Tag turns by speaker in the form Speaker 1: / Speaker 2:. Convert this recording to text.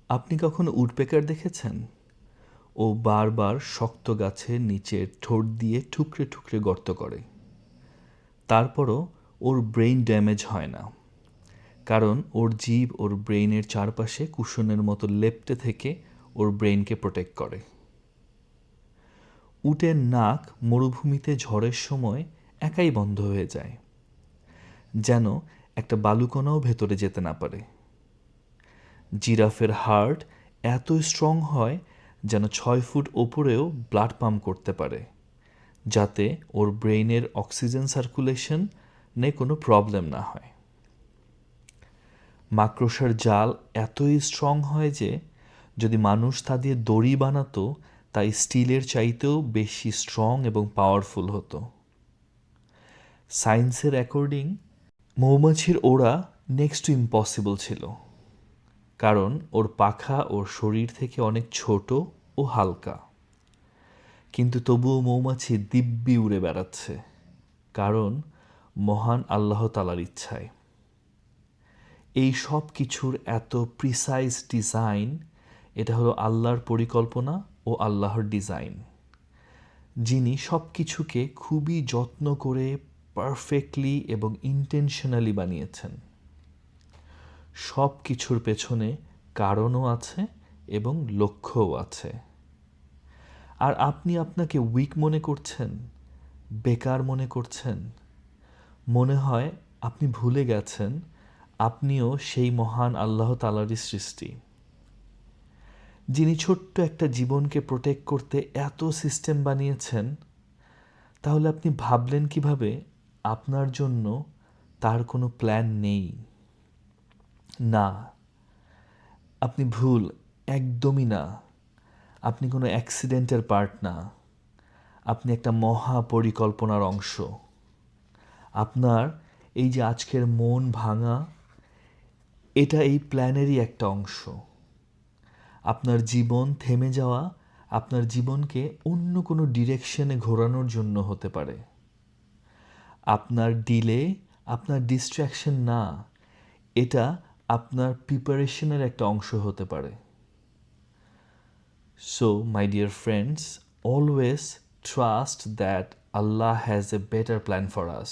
Speaker 1: আপনি কখনো উডপেকার দেখেছেন? ও বারবার শক্ত গাছের নিচের ঠোঁট দিয়ে ঠুকরে ঠুকরে গর্ত করে। তারপরও ওর ব্রেইন ড্যামেজ হয় না, কারণ ওর জিভ ওর ব্রেইনের চারপাশে কুশনের মতো লেপ্টে থেকে ওর ব্রেইনকে প্রোটেক্ট করে। উটের নাক মরুভূমিতে ঝড়ের সময় একাই বন্ধ হয়ে যায়, যেন একটা বালুকণাও ভেতরে যেতে না পারে। জিরাফের হার্ট এত স্ট্রং হয় যেন 6 ফুট ওপরেও ব্লাড পাম্প করতে পারে, যাতে ওর ব্রেইনের অক্সিজেন সার্কুলেশনে কোনো প্রবলেম না হয়। মাকড়সার জাল এতই স্ট্রং হয় যে যদি মানুষ তা দিয়ে দড়ি বানাতো, তাই স্টিলের চাইতেও বেশি স্ট্রং এবং পাওয়ারফুল হতো। সায়েন্সের অ্যাকর্ডিং মৌমাছির ওড়া নেক্সট টু ইম্পসিবল ছিল, কারণ ওর পাখা ওর শরীর থেকে অনেক ছোট ও হালকা। কিন্তু তবুও মৌমাছি দিব্যি উড়ে বেড়াচ্ছে, কারণ মহান আল্লাহ তাআলার ইচ্ছায়। এই সব কিছুর এত প্রিসাইজ ডিজাইন, এটা হলো আল্লাহর পরিকল্পনা ও আল্লাহর ডিজাইন, যিনি সব কিছুকে খুবই যত্ন করে পারফেক্টলি এবং ইন্টেনশনালি বানিয়েছেন। সব কিছুর পেছনে কারণও আছে এবং লক্ষ্যও আছে। আর আপনি আপনাকে উইক মনে করছেন, বেকার মনে করছেন, মনে হয় আপনি ভুলে গেছেন আপনিও সেই মহান আল্লাহ তাআলারই সৃষ্টি, যিনি ছোট্ট একটা জীবনকে প্রোটেক্ট করতে এত সিস্টেম বানিয়েছেন। তাহলে আপনি ভাবলেন কিভাবে আপনার জন্য তার কোনো প্ল্যান নেই? না, আপনি ভুল, একদমই না। আপনি কোনো অ্যাক্সিডেন্টের পার্ট না, আপনি একটা মহা পরিকল্পনার অংশ। আপনার এই যে আজকের মন ভাঙা, এটা এই প্ল্যানেরই একটা অংশ। আপনার জীবন থেমে যাওয়া আপনার জীবনকে অন্য কোনো ডিরেকশনে ঘোরানোর জন্য হতে পারে। আপনার ডিলে আপনার ডিস্ট্র্যাকশন না, এটা আপনার প্রিপারেশনের একটা অংশ হতে পারে। So my dear friends, always trust that Allah has a better plan for us.